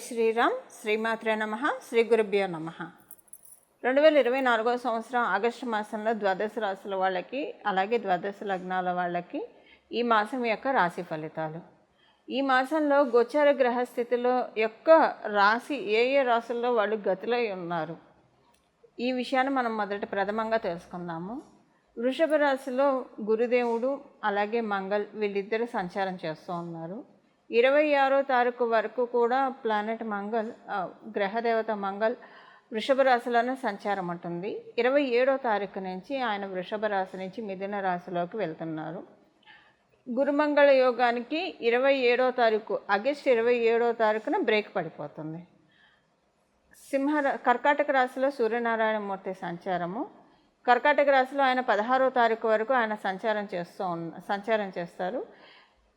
శ్రీరామ్. శ్రీమాత్రే నమః. శ్రీ గురుభ్యో నమః. 2024 సంవత్సరం ఆగస్టు మాసంలో ద్వాదశ రాశుల వాళ్ళకి, అలాగే ద్వాదశ లగ్నాల వాళ్ళకి ఈ మాసం యొక్క రాశి ఫలితాలు. ఈ మాసంలో గోచార గ్రహస్థితిలో యొక్క రాశి ఏ రాశుల్లో వాళ్ళు గతులై ఉన్నారు, ఈ విషయాన్ని మనం ప్రథమంగా తెలుసుకుందాము. వృషభ రాశిలో గురుదేవుడు అలాగే మంగళ్ వీళ్ళిద్దరూ సంచారం చేస్తూ ఉన్నారు. 26వ తారీఖు వరకు కూడా ప్లానెట్ మంగళ్, గ్రహదేవత మంగళ్ వృషభ రాశిలోనే సంచారం ఉంటుంది. 27వ తారీఖు నుంచి ఆయన వృషభ రాశి నుంచి మిథున రాశిలోకి వెళ్తున్నారు. గురుమంగళ యోగానికి 27వ తారీఖు ఆగస్టు 27వ తారీఖున బ్రేక్ పడిపోతుంది. కర్కాటక రాశిలో సూర్యనారాయణమూర్తి సంచారము. కర్కాటక రాశిలో ఆయన 16వ తారీఖు వరకు ఆయన సంచారం చేస్తారు.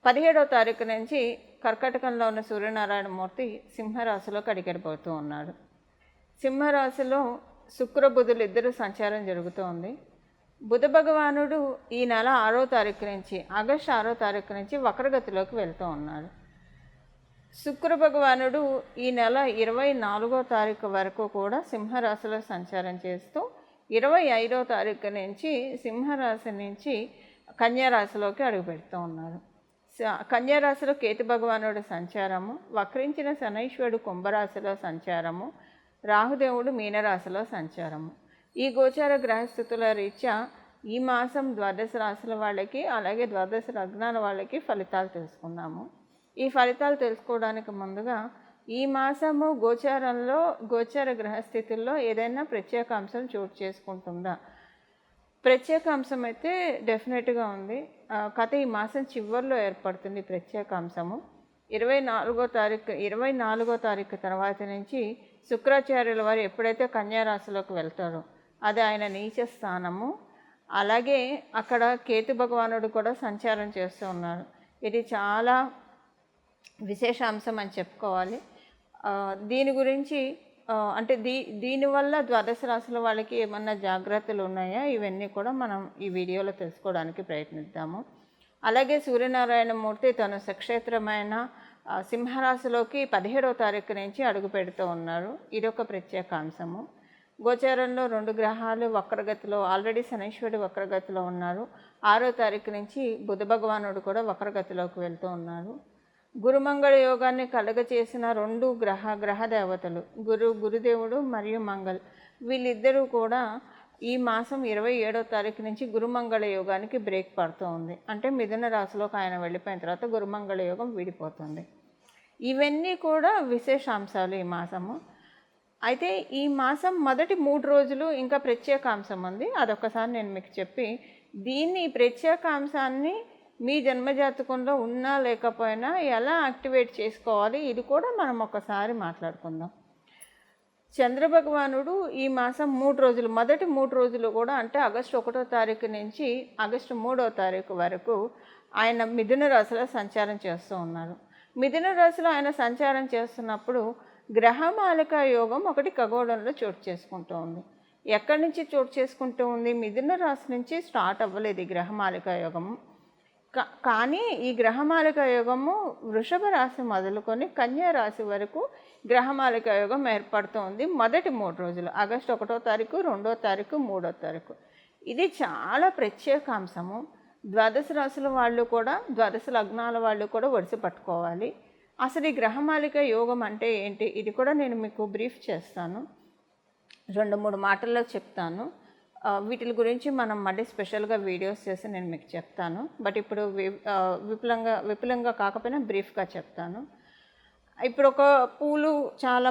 17వ తారీఖు నుంచి కర్కాటకంలో ఉన్న సూర్యనారాయణమూర్తి సింహరాశిలోకి అడిగడిపోతూ ఉన్నాడు. సింహరాశిలో శుక్ర బుధులు ఇద్దరు సంచారం జరుగుతోంది. బుధ భగవానుడు ఈ నెల 6వ తారీఖు నుంచి ఆగస్టు 6వ తారీఖు నుంచి వక్రగతిలోకి వెళ్తూ ఉన్నాడు. శుక్ర భగవానుడు ఈ నెల 24వ తారీఖు వరకు కూడా సింహరాశిలో సంచారం చేస్తూ 25వ తారీఖు నుంచి సింహరాశి నుంచి కన్యారాశిలోకి అడుగుపెడుతూ ఉన్నారు. కన్యారాశిలో కేతు భగవానుడు సంచారము, వక్రించిన శనైశ్వరుడు కుంభరాశిలో సంచారము, రాహుదేవుడు మీనరాశిలో సంచారము. ఈ గోచార గ్రహస్థితుల రీత్యా ఈ మాసం ద్వాదశ రాశుల వాళ్ళకి అలాగే ద్వాదశ లగ్నాల వాళ్ళకి ఫలితాలు తెలుసుకుందాము. ఈ ఫలితాలు తెలుసుకోవడానికి ముందుగా ఈ మాసము గోచార గ్రహస్థితుల్లో ఏదైనా ప్రత్యేక అంశం చోటు చేసుకుంటుందా? ప్రత్యేక అంశం అయితే డెఫినెట్గా ఉంది. కథ ఈ మాసం చివరిలో ఏర్పడుతుంది ప్రత్యేక అంశము. 24వ తారీఖు తర్వాత నుంచి శుక్రాచార్యుల వారు ఎప్పుడైతే కన్యారాశిలోకి వెళ్తారో అది ఆయన నీచ స్థానము. అలాగే అక్కడ కేతు భగవానుడు కూడా సంచారం చేస్తూ ఉన్నారు. ఇది చాలా విశేష అంశం అని చెప్పుకోవాలి. దీని గురించి అంటే దీనివల్ల ద్వాదశ రాశుల వాళ్ళకి ఏమన్నా జాగ్రత్తలు ఉన్నాయా, ఇవన్నీ కూడా మనం ఈ వీడియోలో తెలుసుకోవడానికి ప్రయత్నిద్దాము. అలాగే సూర్యనారాయణమూర్తి తన సక్షేత్రమైన సింహరాశిలోకి 17వ తారీఖు నుంచి అడుగు పెడుతూ ఉన్నారు. ఇదొక ప్రత్యేక అంశము. గోచారంలో 2 గ్రహాలు వక్రగతిలో, ఆల్రెడీ శనైశ్వరుడు వక్రగతిలో ఉన్నారు. 6వ తారీఖు నుంచి బుధ భగవానుడు కూడా వక్రగతిలోకి వెళ్తూ ఉన్నారు. గురుమంగళ యోగాన్ని కలగచేసిన 2 గ్రహ దేవతలు గురుదేవుడు మరియు మంగళ్ వీళ్ళిద్దరూ కూడా ఈ మాసం 27వ తారీఖు నుంచి గురుమంగళ యోగానికి బ్రేక్ పడుతూ ఉంది. అంటే మిథున రాశిలోకి ఆయన వెళ్ళిపోయిన తర్వాత గురుమంగళ యోగం విడిపోతుంది. ఇవన్నీ కూడా విశేషాంశాలు ఈ మాసము. అయితే ఈ మాసం మొదటి 3 రోజులు ఇంకా ప్రత్యేకాంశం ఉంది. అదొకసారి నేను మీకు చెప్పి ఈ ప్రత్యేకాంశాన్ని మీ జన్మజాతకంలో ఉన్నా లేకపోయినా ఎలా యాక్టివేట్ చేసుకోవాలి ఇది కూడా మనం ఒకసారి మాట్లాడుకుందాం. చంద్రభగవానుడు ఈ మాసం 3 రోజులు, మొదటి 3 రోజులు కూడా అంటే ఆగస్టు 1వ తారీఖు నుంచి ఆగస్టు 3వ తారీఖు వరకు ఆయన మిథున రాశిలో సంచారం చేస్తూ ఉన్నారు. మిథున రాశిలో ఆయన సంచారం చేస్తున్నప్పుడు గ్రహమాలిక యోగం ఒకటి ఖగోళంలో చోటు చేసుకుంటూ ఉంది. ఎక్కడి నుంచి చోటు చేసుకుంటూ ఉంది? మిథున రాశి నుంచి స్టార్ట్ అవ్వలేదు ఈ గ్రహమాలిక యోగము. కానీ ఈ గ్రహమాలిక యోగము వృషభ రాశి మొదలుకొని కన్యా రాశి వరకు గ్రహమాలిక యోగం ఏర్పడుతోంది. మొదటి 3 రోజులు ఆగస్టు 1వ తారీఖు, 2వ తారీఖు, 3వ తారీఖు. ఇది చాలా ప్రత్యేకాంశము. ద్వాదశ రాశుల వాళ్ళు కూడా, ద్వాదశ లగ్నాల వాళ్ళు కూడా ఒడిసి పట్టుకోవాలి. అసలు ఈ గ్రహమాలిక యోగం అంటే ఏంటి, ఇది కూడా నేను మీకు బ్రీఫ్ చేస్తాను, 2-3 మాటల్లో చెప్తాను. వీటి గురించి మనం మళ్ళీ స్పెషల్గా వీడియోస్ చేసి నేను మీకు చెప్తాను. బట్ ఇప్పుడు విపులంగా కాకపోయినా బ్రీఫ్గా చెప్తాను. ఇప్పుడు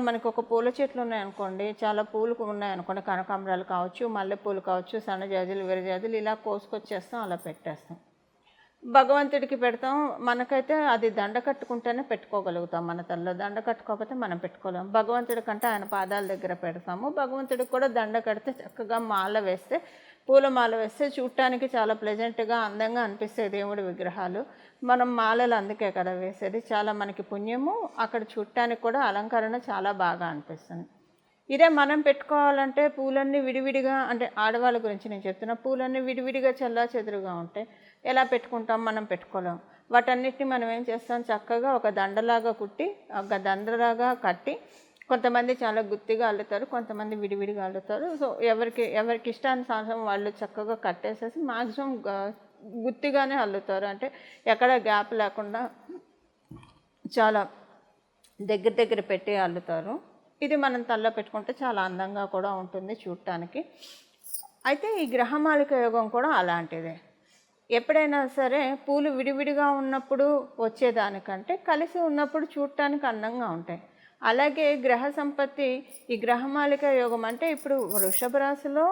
మనకు ఒక పూల చెట్లు ఉన్నాయనుకోండి, చాలా పూలు ఉన్నాయనుకోండి, కనకాంబరాలు కావచ్చు, మల్లెపూలు కావచ్చు, సన్నజాజులు, విరజాజులు ఇలా కోసుకొచ్చేస్తాం, అలా పెట్టేస్తాం. భగవంతుడికి పెడతాం. మనకైతే అది దండ కట్టుకుంటేనే పెట్టుకోగలుగుతాం. మన తలలో దండ కట్టుకోకపోతే మనం పెట్టుకోలేము. భగవంతుడి కంటే ఆయన పాదాల దగ్గర పెడతాము. భగవంతుడికి కూడా దండ కడితే చక్కగా పూల మాల వేస్తే చూడటానికి చాలా ప్లెజెంట్గా, అందంగా అనిపిస్తాయి దేవుడి విగ్రహాలు. మనం మాలలు అందుకే కదా వేసేది, చాలా మనకి పుణ్యము. అక్కడ చూడటానికి కూడా అలంకరణ చాలా బాగా అనిపిస్తుంది. ఇదే మనం పెట్టుకోవాలంటే పూలన్నీ విడివిడిగా, అంటే ఆడవాళ్ళ గురించి నేను చెప్తున్నా, పూలన్నీ విడివిడిగా చల్లా చెదురుగా ఉంటాయి. ఎలా పెట్టుకుంటాం? మనం పెట్టుకోలేం. వాటన్నిటిని మనం ఏం చేస్తాం, చక్కగా ఒక దండలాగా కుట్టి, ఒక దండలాగా కట్టి, కొంతమంది చాలా గుత్తిగా అల్లుతారు, కొంతమంది విడివిడిగా అల్లుతారు. సో ఎవరికి ఇష్టానుసారం వాళ్ళు చక్కగా కట్టేసేసి మ్యాక్సిమం గుత్తిగానే అల్లుతారు. అంటే ఎక్కడ గ్యాప్ లేకుండా చాలా దగ్గర పెట్టి అల్లుతారు. ఇది మనం తలలో పెట్టుకుంటే చాలా అందంగా కూడా ఉంటుంది చూడటానికి. అయితే ఈ గ్రహమాలిక యోగం కూడా అలాంటిదే. ఎప్పుడైనా సరే పూలు విడివిడిగా ఉన్నప్పుడు వచ్చేదానికంటే కలిసి ఉన్నప్పుడు చూడటానికి అందంగా ఉంటాయి. అలాగే గ్రహ సంపత్తి, ఈ గ్రహమాలిక యోగం అంటే ఇప్పుడు వృషభ రాశిలో,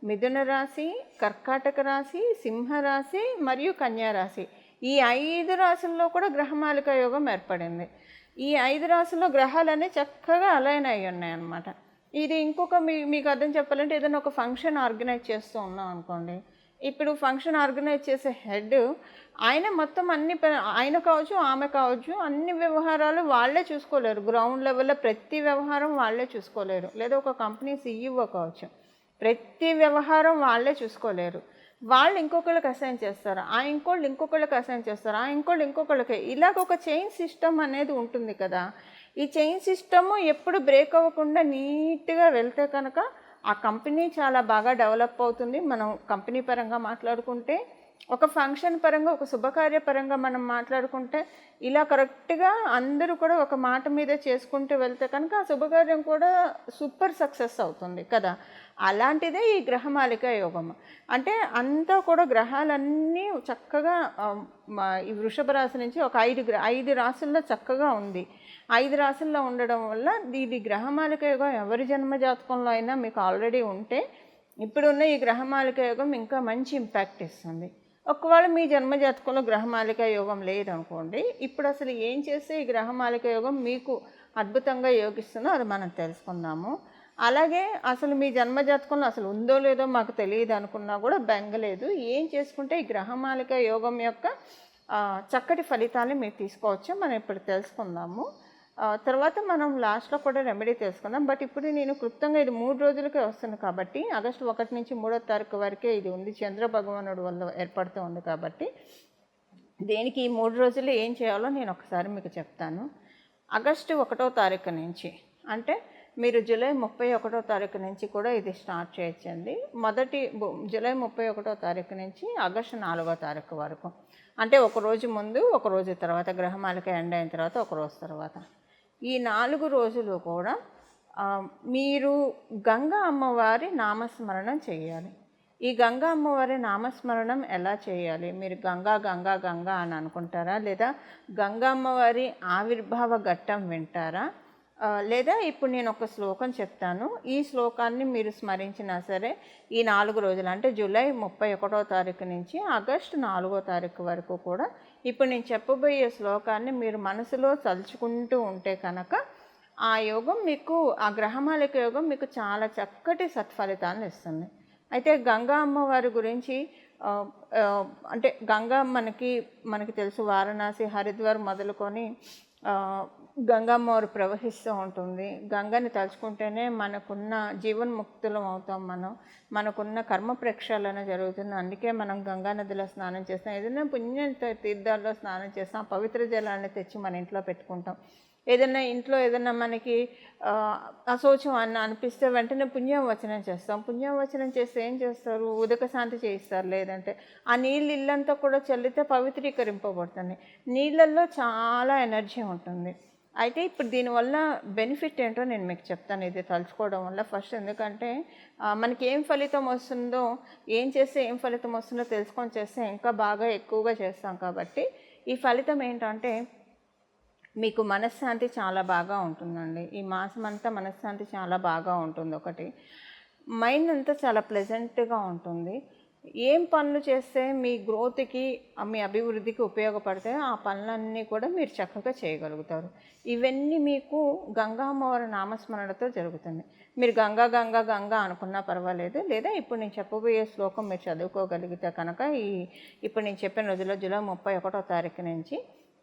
మిథున రాశి, కర్కాటక రాశి, సింహరాశి మరియు కన్యా రాశి, ఈ 5 రాశుల్లో కూడా గ్రహమాలిక యోగం ఏర్పడింది. ఈ 5 రాశుల్లో గ్రహాలన్నీ చక్కగా అలైన్ అయ్యి ఉన్నాయన్నమాట. ఇది ఇంకొక మీకు అర్థం చెప్పాలంటే, ఏదైనా ఒక ఫంక్షన్ ఆర్గనైజ్ చేస్తూ ఉన్నాం అనుకోండి. ఇప్పుడు ఫంక్షన్ ఆర్గనైజ్ చేసే హెడ్ ఆయన మొత్తం ఆయన కావచ్చు, ఆమె కావచ్చు, అన్ని వ్యవహారాలు వాళ్ళే చూసుకోలేరు. గ్రౌండ్ లెవెల్లో ప్రతి వ్యవహారం వాళ్ళే చూసుకోలేరు. లేదా ఒక కంపెనీ CEO కావచ్చు, ప్రతి వ్యవహారం వాళ్ళే చూసుకోలేరు. వాళ్ళు ఇంకొకళ్ళకి అసైన్ చేస్తారు, ఆ ఇంకోళ్ళు ఇంకొకళ్ళకి అసైన్ చేస్తారు, ఆ ఇంకోళ్ళు ఇంకొకళ్ళకి. ఇలాగ ఒక చైన్ సిస్టమ్ అనేది ఉంటుంది కదా. ఈ చైన్ సిస్టము ఎప్పుడు బ్రేక్ అవ్వకుండా నీట్గా వెళ్తే కనుక ఆ కంపెనీ చాలా బాగా డెవలప్ అవుతుంది. మనం కంపెనీ పరంగా మాట్లాడుకుంటే, ఒక ఫంక్షన్ పరంగా, ఒక శుభకార్య పరంగా మనం మాట్లాడుకుంటే, ఇలా కరెక్ట్గా అందరూ కూడా ఒక మాట మీద చేసుకుంటూ వెళ్తే కనుక ఆ శుభకార్యం కూడా సూపర్ సక్సెస్ అవుతుంది కదా. అలాంటిదే ఈ గ్రహమాలిక యోగం. అంటే అంతా కూడా గ్రహాలన్నీ చక్కగా ఈ వృషభ రాశి నుంచి ఒక 5 రాశుల్లో చక్కగా ఉంది. 5 రాశుల్లో ఉండడం వల్ల ఇది గ్రహమాలిక యోగం ఎవరి జన్మ జాతకంలో అయినా మీకు ఆల్రెడీ ఉంటే, ఇప్పుడున్న ఈ గ్రహమాలిక యోగం ఇంకా మంచి ఇంపాక్ట్ ఇస్తుంది. ఒకవేళ మీ జన్మజాతకంలో గ్రహమాలిక యోగం లేదనుకోండి, ఇప్పుడు అసలు ఏం చేస్తే ఈ గ్రహమాలిక యోగం మీకు అద్భుతంగా యోగిస్తుందో అది మనం తెలుసుకుందాము. అలాగే అసలు మీ జన్మజాతకంలో అసలు ఉందో లేదో మాకు తెలియదు అనుకున్నా కూడా బెంగలేదు. ఏం చేసుకుంటే ఈ గ్రహమాలిక యోగం యొక్క చక్కటి ఫలితాన్ని మీరు తీసుకోవచ్చు, మనం ఇప్పుడు తెలుసుకుందాము. తర్వాత మనం లాస్ట్లో కూడా రెమెడీ తెలుసుకుందాం. బట్ ఇప్పుడు నేను క్లుప్తంగా ఇది 3 రోజులకే వస్తుంది కాబట్టి, ఆగస్టు 1 నుంచి 3వ తారీఖు వరకే ఇది ఉంది. చంద్ర భగవానుడు వల్ల ఏర్పడుతూ ఉంది కాబట్టి, దేనికి ఈ 3 రోజులు ఏం చేయాలో నేను ఒకసారి మీకు చెప్తాను. ఆగస్టు 1వ తారీఖు నుంచి, అంటే మీరు జూలై 31వ తారీఖు నుంచి కూడా ఇది స్టార్ట్ చేయొచ్చండి. జూలై 31వ తారీఖు నుంచి ఆగస్టు 4వ తారీఖు వరకు, అంటే ఒక రోజు ముందు, ఒక రోజు తర్వాత, గ్రహమాలిక ఎండ్ అయిన తర్వాత ఒక రోజు తర్వాత, ఈ 4 రోజులు కూడా మీరు గంగా అమ్మవారి నామస్మరణం చేయాలి. ఈ గంగా అమ్మవారి నామస్మరణం ఎలా చేయాలి? మీరు గంగా గంగా గంగా అని అనుకుంటారా? లేదా గంగా అమ్మవారి ఆవిర్భావ ఘట్టం వింటారా? లేదా ఇప్పుడు నేను ఒక శ్లోకం చెప్తాను, ఈ శ్లోకాన్ని మీరు స్మరించినా సరే ఈ 4 రోజులు, అంటే జూలై 31వ తారీఖు నుంచి ఆగస్టు 4వ తారీఖు వరకు కూడా ఇప్పుడు నేను చెప్పబోయే శ్లోకాన్ని మీరు మనసులో తలుచుకుంటూ ఉంటే కనుక ఆ యోగం మీకు, ఆ గ్రహమాలిక యోగం మీకు చాలా చక్కటి సత్ఫలితాలను ఇస్తుంది. అయితే గంగా అమ్మవారి గురించి అంటే గంగా మనకి తెలుసు, వారణాసి, హరిద్వార్ మొదలుకొని గంగమ్మవారు ప్రవహిస్తూ ఉంటుంది. గంగని తలుచుకుంటేనే మనకున్న జీవన్ముక్తులం అవుతాం. మనకున్న కర్మ ప్రక్షాళన జరుగుతుంది. అందుకే మనం గంగా నదిలో స్నానం చేస్తాం. ఏదైనా పుణ్య తీర్థాల్లో స్నానం చేస్తాం, పవిత్ర జలాన్ని తెచ్చి మన ఇంట్లో పెట్టుకుంటాం. ఇంట్లో ఏదైనా మనకి అశౌచం అనిపిస్తే వెంటనే పుణ్యవచనం చేస్తాం. పుణ్యవచనం చేస్తే ఏం చేస్తారు? ఉదక శాంతి చేయిస్తారు. లేదంటే ఆ నీళ్ళు ఇల్లంతా కూడా చల్లితే పవిత్రీకరింపబడుతుంది. నీళ్ళల్లో చాలా ఎనర్జీ ఉంటుంది. అయితే ఇప్పుడు దీనివల్ల బెనిఫిట్ ఏంటో నేను మీకు చెప్తాను, ఇది తలుచుకోవడం వల్ల. ఫస్ట్ ఎందుకంటే మనకి ఏం ఫలితం వస్తుందో, ఏం చేస్తే ఏం ఫలితం వస్తుందో తెలుసుకొని చేస్తే ఇంకా బాగా ఎక్కువగా చేస్తాం. కాబట్టి ఈ ఫలితం ఏంటంటే మీకు మనశ్శాంతి చాలా బాగా ఉంటుందండి. ఈ మాసం అంతా మనశ్శాంతి చాలా బాగా ఉంటుంది. ఒకటి, మైండ్ అంతా చాలా ప్లెజెంట్గా ఉంటుంది. ఏం పనులు చేస్తే మీ గ్రోత్కి, మీ అభివృద్ధికి ఉపయోగపడితే ఆ పనులన్నీ కూడా మీరు చక్కగా చేయగలుగుతారు. ఇవన్నీ మీకు గంగా అమ్మవారి నామస్మరణతో జరుగుతుంది. మీరు గంగా గంగా గంగా అనుకున్నా పర్వాలేదు. లేదా ఇప్పుడు నేను చెప్పబోయే శ్లోకం మీరు చదువుకోగలిగితే కనుక ఇప్పుడు నేను చెప్పిన రోజుల్లో జూలై 31వ తారీఖు నుంచి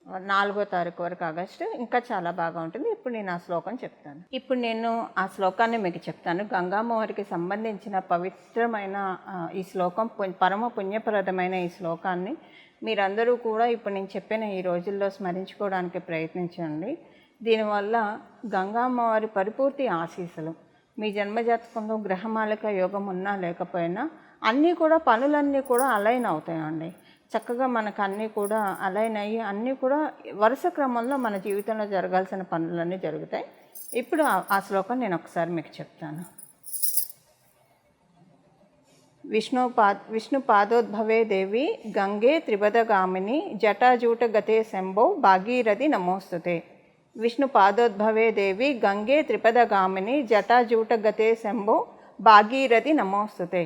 4వ తారీఖు వరకు ఆగస్టు ఇంకా చాలా బాగా ఉంటుంది. ఇప్పుడు నేను ఆ శ్లోకం చెప్తాను. ఇప్పుడు నేను ఆ శ్లోకాన్ని మీకు చెప్తాను. గంగామ్మవారికి సంబంధించిన పవిత్రమైన ఈ శ్లోకం పరమ పుణ్యప్రదమైన ఈ శ్లోకాన్ని మీరందరూ కూడా ఇప్పుడు నేను చెప్పిన ఈ రోజుల్లో స్మరించుకోవడానికి ప్రయత్నించండి. దీనివల్ల గంగామ్మవారి పరిపూర్తి ఆశీస్సులు మీ జన్మజాతకంలో గ్రహమాలిక యోగం ఉన్నా లేకపోయినా అన్నీ కూడా పనులన్నీ కూడా అలైన్ అవుతాయండి. చక్కగా మనకు అన్నీ కూడా అలైన్ అయ్యి అన్నీ కూడా వరుస క్రమంలో మన జీవితంలో జరగాల్సిన పనులన్నీ జరుగుతాయి. ఇప్పుడు ఆ శ్లోకం నేను ఒకసారి మీకు చెప్తాను. విష్ణు పాదోద్భవే దేవి గంగే త్రిపదగామిని జటాజూట గతే శంభో భాగీరథి నమోస్తుతే. విష్ణు పాదోద్భవే దేవి గంగే త్రిపదగామిని జటాజూట గతే శంభో భాగీరథి నమోస్తుతే.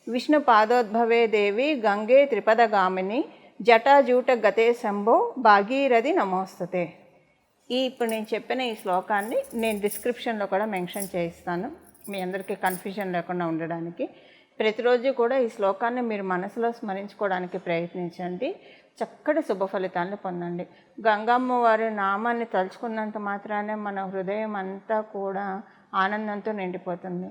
విష్ణు పాదోద్భవే దేవి గంగే త్రిపదగామిని జటాజూట గతే శంభో భాగీరథి నమోస్తుతే. ఇప్పుడు నేను చెప్పిన ఈ శ్లోకాన్ని నేను డిస్క్రిప్షన్లో కూడా మెన్షన్ చేయిస్తాను, మీ అందరికీ కన్ఫ్యూజన్ లేకుండా ఉండడానికి. ప్రతిరోజు కూడా ఈ శ్లోకాన్ని మీరు మనసులో స్మరించుకోవడానికి ప్రయత్నించండి. చక్కటి శుభ ఫలితాలను పొందండి. గంగమ్మ వారి నామాన్ని తలుచుకున్నంత మాత్రానే మన హృదయం అంతా కూడా ఆనందంతో నిండిపోతుంది.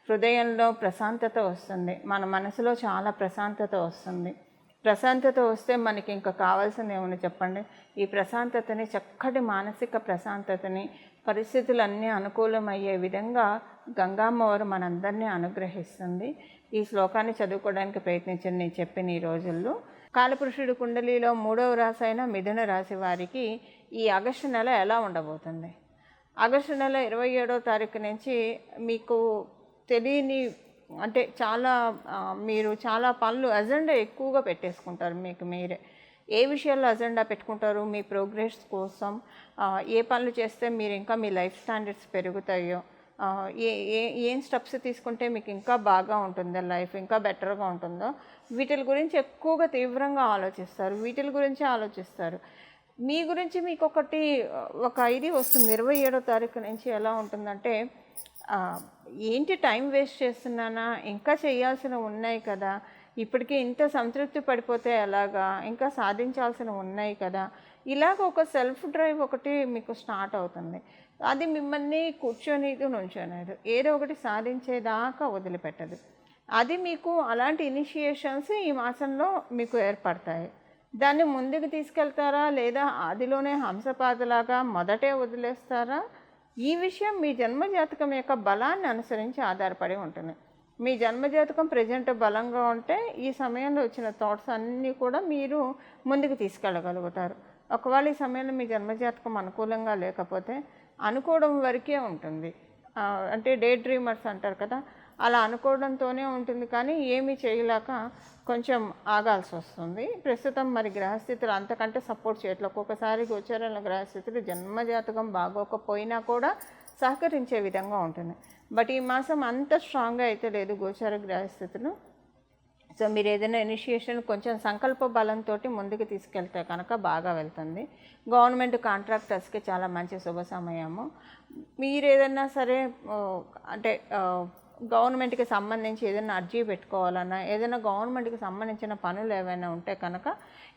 హృదయంలో ప్రశాంతత వస్తుంది, మన మనసులో చాలా ప్రశాంతత వస్తుంది. ప్రశాంతత వస్తే మనకి ఇంకా కావాల్సింది ఏమని చెప్పండి. ఈ ప్రశాంతతని, చక్కటి మానసిక ప్రశాంతతని, పరిస్థితులన్నీ అనుకూలమయ్యే విధంగా గంగామ్మవారు మనందరినీ అనుగ్రహిస్తుంది. ఈ శ్లోకాన్ని చదువుకోవడానికి ప్రయత్నించండి నేను చెప్పిన ఈ రోజుల్లో. కాలపురుషుడి కుండలిలో 3వ రాశి అయిన మిథున రాశి వారికి ఈ ఆగస్టు నెల ఎలా ఉండబోతుంది? ఆగస్టు నెల 27వ తారీఖు నుంచి మీకు తెలియని అంటే మీరు చాలా పనులు అజెండా ఎక్కువగా పెట్టేసుకుంటారు. మీకు మీరే ఏ విషయాల్లో అజెండా పెట్టుకుంటారు? మీ ప్రోగ్రెస్ కోసం ఏ పనులు చేస్తే మీరు ఇంకా మీ లైఫ్ స్టాండర్డ్స్ పెరుగుతాయో, ఏం స్టెప్స్ తీసుకుంటే మీకు ఇంకా బాగా ఉంటుందో, లైఫ్ ఇంకా బెటర్గా ఉంటుందో, వీటి గురించి ఎక్కువగా తీవ్రంగా ఆలోచిస్తారు. వీటి గురించి ఆలోచిస్తారు. మీ గురించి మీకు ఒక ఐడియా వస్తుంది. 27వ తారీఖు నుంచి ఎలా ఉంటుందంటే, ఏంటి టైం వేస్ట్ చేస్తున్నానా, ఇంకా చేయాల్సినవి ఉన్నాయి కదా, ఇప్పటికీ ఇంత సంతృప్తి పడిపోతే ఎలాగా, ఇంకా సాధించాల్సినవి ఉన్నాయి కదా, ఇలాగ ఒక సెల్ఫ్ డ్రైవ్ ఒకటి మీకు స్టార్ట్ అవుతుంది. అది మిమ్మల్ని కూర్చొనిదు నుంచోనేదు, ఏదో ఒకటి సాధించేదాకా వదిలిపెట్టదు. అది మీకు అలాంటి ఇనిషియేషన్స్ ఈ మాసంలో మీకు ఏర్పడతాయి. దాన్ని ముందుకు తీసుకెళ్తారా లేదా అదిలోనే హంసపాదలాగా మొదటే వదిలేస్తారా? ఈ విషయం మీ జన్మజాతకం యొక్క బలాన్ని అనుసరించి ఆధారపడి ఉంటుంది. మీ జన్మజాతకం ప్రజెంట్ బలంగా ఉంటే ఈ సమయంలో వచ్చిన థాట్స్ అన్నీ కూడా మీరు ముందుకు తీసుకెళ్ళగలుగుతారు. ఒకవేళ ఈ సమయంలో మీ జన్మజాతకం అనుకూలంగా లేకపోతే అనుకోవడం వరకే ఉంటుంది. అంటే డే డ్రీమర్స్ అంటారు కదా, అలా అనుకోవడంతోనే ఉంటుంది, కానీ ఏమీ చేయలేక కొంచెం ఆగాల్సి వస్తుంది. ప్రస్తుతం మరి గ్రహస్థితులు అంతకంటే సపోర్ట్ చేయట్లేదు. ఒక్కొక్కసారి గోచరాల గ్రహస్థితులు జన్మజాతకం బాగోకపోయినా కూడా సహకరించే విధంగా ఉంటుంది. బట్ ఈ మాసం అంత స్ట్రాంగ్గా అయితే లేదు గోచార గ్రహస్థితులు. సో మీరు ఏదైనా ఇనిషియేషన్ కొంచెం సంకల్ప బలంతో ముందుకు తీసుకెళ్తే కనుక బాగా వెళ్తుంది. గవర్నమెంట్ కాంట్రాక్టర్స్కి చాలా మంచి శుభ సమయము. మీరు ఏదైనా సరే అంటే గవర్నమెంట్కి సంబంధించి ఏదైనా అర్జీ పెట్టుకోవాలన్నా, ఏదైనా గవర్నమెంట్కి సంబంధించిన పనులు ఏవైనా ఉంటే కనుక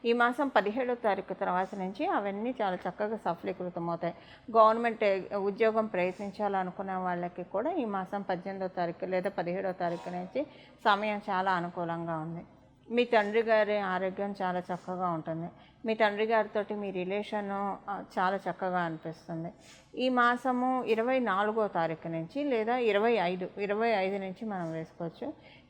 ఈ మాసం 17వ తారీఖు తర్వాత నుంచి అవన్నీ చాలా చక్కగా సఫలీకృతం అవుతాయి. గవర్నమెంట్ ఉద్యోగం ప్రయత్నించాలనుకునే వాళ్ళకి కూడా ఈ మాసం 18వ తారీఖు లేదా 17వ తారీఖు నుంచి సమయం చాలా అనుకూలంగా ఉంది. మీ తండ్రి గారి ఆరోగ్యం చాలా చక్కగా ఉంటుంది. మీ తండ్రి గారితో మీ రిలేషను చాలా చక్కగా అనిపిస్తుంది. ఈ మాసము 24వ తారీఖు నుంచి లేదా 25 నుంచి మనం వేసుకోవచ్చు.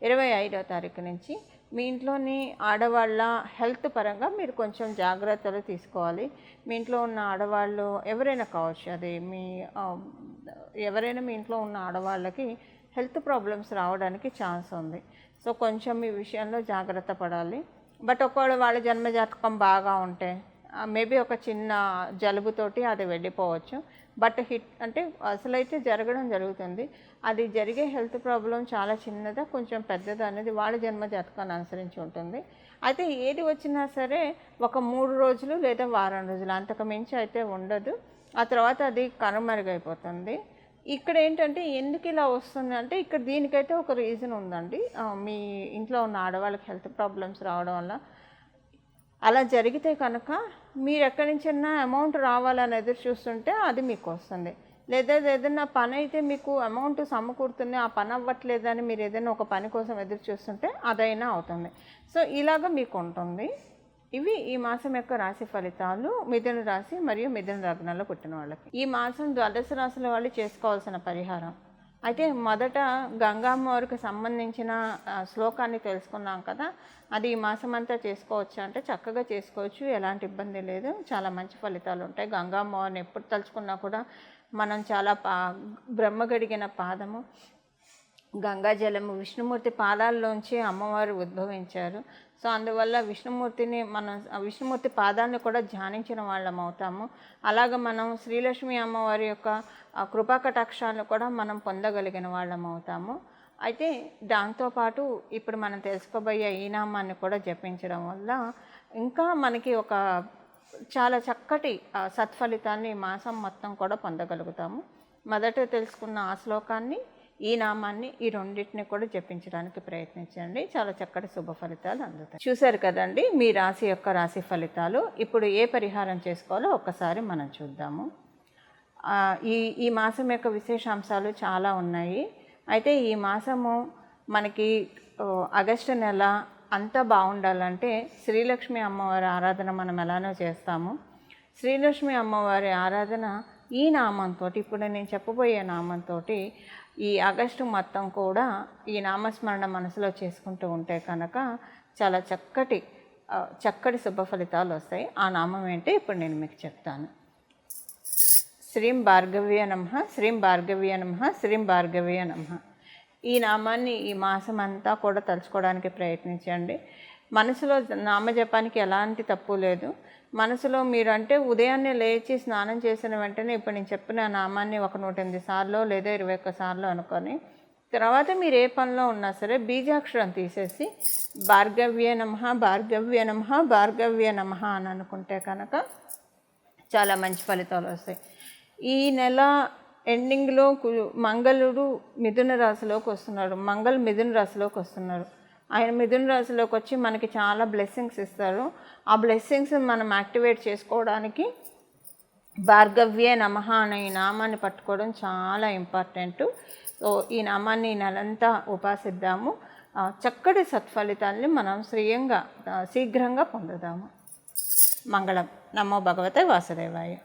25వ తారీఖు నుంచి మీ ఇంట్లోని ఆడవాళ్ళ హెల్త్ పరంగా మీరు కొంచెం జాగ్రత్తలు తీసుకోవాలి. మీ ఇంట్లో ఉన్న ఆడవాళ్ళు ఎవరైనా కావచ్చు, అది ఎవరైనా మీ ఇంట్లో ఉన్న ఆడవాళ్ళకి హెల్త్ ప్రాబ్లమ్స్ రావడానికి ఛాన్స్ ఉంది. సో కొంచెం ఈ విషయంలో జాగ్రత్త పడాలి. బట్ ఒకవేళ వాళ్ళ జన్మజాతకం బాగా ఉంటే మేబీ ఒక చిన్న జలుబుతోటి అది వెళ్ళిపోవచ్చు. బట్ అంటే అసలైతే జరుగుతుంది. అది జరిగే హెల్త్ ప్రాబ్లం చాలా చిన్నదా కొంచెం పెద్దదా అనేది వాళ్ళ జన్మజాతకాన్ని అనుసరించి ఉంటుంది. అయితే ఏది వచ్చినా సరే ఒక 3 రోజులు లేదా వారం రోజులు అంతకు మించి అయితే ఉండదు. ఆ తర్వాత అది కనుమరుగైపోతుంది. ఇక్కడ ఏంటంటే ఎందుకు ఇలా వస్తుంది అంటే ఇక్కడ దీనికైతే ఒక రీజన్ ఉందండి. మీ ఇంట్లో ఉన్న ఆడవాళ్ళకి హెల్త్ ప్రాబ్లమ్స్ రావడం వల్ల అలా జరిగితే కనుక మీరు ఎక్కడి నుంచైనా అమౌంట్ రావాలని ఎదురు చూస్తుంటే అది మీకు వస్తుంది. లేదా ఏదైనా పని అయితే మీకు అమౌంట్ సమకూరుతుంది, ఆ పని అవ్వట్లేదని మీరు ఏదైనా ఒక పని కోసం ఎదురు చూస్తుంటే అదైనా అవుతుంది. సో ఇలాగ మీకు ఉంటుంది. ఇవి ఈ మాసం యొక్క రాశి ఫలితాలు మిథున రాశి మరియు మిథున లగ్నంలో పుట్టిన వాళ్ళకి. ఈ మాసం ద్వాదశ రాశుల వాళ్ళు చేసుకోవాల్సిన పరిహారం అయితే మొదట గంగామ్మవారికి సంబంధించిన శ్లోకాన్ని తెలుసుకున్నాం కదా, అది ఈ మాసం అంతా చేసుకోవచ్చు అంటే చక్కగా చేసుకోవచ్చు, ఎలాంటి ఇబ్బంది లేదు, చాలా మంచి ఫలితాలు ఉంటాయి. గంగామ్మవారిని ఎప్పుడు తలుచుకున్నా కూడా మనం చాలా బ్రహ్మగడిగిన పాదము గంగాజలము విష్ణుమూర్తి పాదాల్లోంచి అమ్మవారు ఉద్భవించారు. సో అందువల్ల విష్ణుమూర్తి పాదాలను కూడా ధ్యానించిన వాళ్ళం అవుతాము. అలాగ మనం శ్రీలక్ష్మి అమ్మవారి యొక్క కృపాకటాక్షాలను కూడా మనం పొందగలిగిన వాళ్ళం అవుతాము. అయితే దాంతోపాటు ఇప్పుడు మనం తెలుసుకోబోయే ఈ నామాన్ని కూడా జపించడం వల్ల ఇంకా మనకి ఒక చాలా చక్కటి సత్ఫలితాన్ని ఈ మాసం మొత్తం కూడా పొందగలుగుతాము. మొదట తెలుసుకున్న ఆ శ్లోకాన్ని, ఈ నామాన్ని, ఈ రెండింటిని కూడా జపించడానికి ప్రయత్నించండి. చాలా చక్కటి శుభ ఫలితాలు అందుతాయి. చూశారు కదండి మీ రాశి యొక్క రాశి ఫలితాలు. ఇప్పుడు ఏ పరిహారం చేసుకోవాలో ఒక్కసారి మనం చూద్దాము. ఈ మాసం యొక్క విశేషాంశాలు చాలా ఉన్నాయి. అయితే ఈ మాసము మనకి ఆగస్టు నెల అంతా బాగుండాలంటే శ్రీలక్ష్మి అమ్మవారి ఆరాధన మనం ఎలానో చేస్తాము. శ్రీలక్ష్మి అమ్మవారి ఆరాధన ఈ నామంతో, ఇప్పుడు నేను చెప్పబోయే నామంతో ఈ ఆగస్టు మొత్తం కూడా ఈ నామస్మరణ మనసులో చేసుకుంటూ ఉంటే కనుక చాలా చక్కటి శుభ ఫలితాలు వస్తాయి. ఆ నామం ఏంటో ఇప్పుడు నేను మీకు చెప్తాను. శ్రీం భార్గవ్య నమః, శ్రీం భార్గవ్య నమః, శ్రీం భార్గవ్య నమః. ఈ నామాన్ని ఈ మాసం అంతా కూడా తలుచుకోవడానికి ప్రయత్నించండి. మనసులో నామజపానికి ఎలాంటి తప్పు లేదు. మనసులో మీరు అంటే ఉదయాన్నే లేచి స్నానం చేసిన వెంటనే ఇప్పుడు నేను చెప్పిన నామాన్ని ఒక 108 సార్లు లేదా 21 సార్లు అనుకొని, తర్వాత మీరు ఏ పనిలో ఉన్నా సరే బీజాక్షరం తీసేసి భార్గవ్య నమః, భార్గవ్య నమః, భార్గవ్య నమః అని అనుకుంటే కనుక చాలా మంచి ఫలితాలు వస్తాయి. ఈ నెల ఎండింగ్లో మంగళుడు మిథున రాశిలోకి వస్తున్నాడు. మిథున రాశిలోకి వస్తున్నారు. ఆయన మిథున రాశిలోకి వచ్చి మనకి చాలా బ్లెస్సింగ్స్ ఇస్తారు. ఆ బ్లెస్సింగ్స్ మనం యాక్టివేట్ చేసుకోవడానికి భార్గవ్య నమః అనే ఈ నామాన్ని పట్టుకోవడం చాలా ఇంపార్టెంట్. సో ఈ నామాన్ని ఈ నెలంతా ఉపాసిద్దాము. చక్కటి సత్ఫలితాన్ని మనం శీఘ్రంగా పొందుదాము. మంగళం. నమో భగవతే వాసుదేవాయ.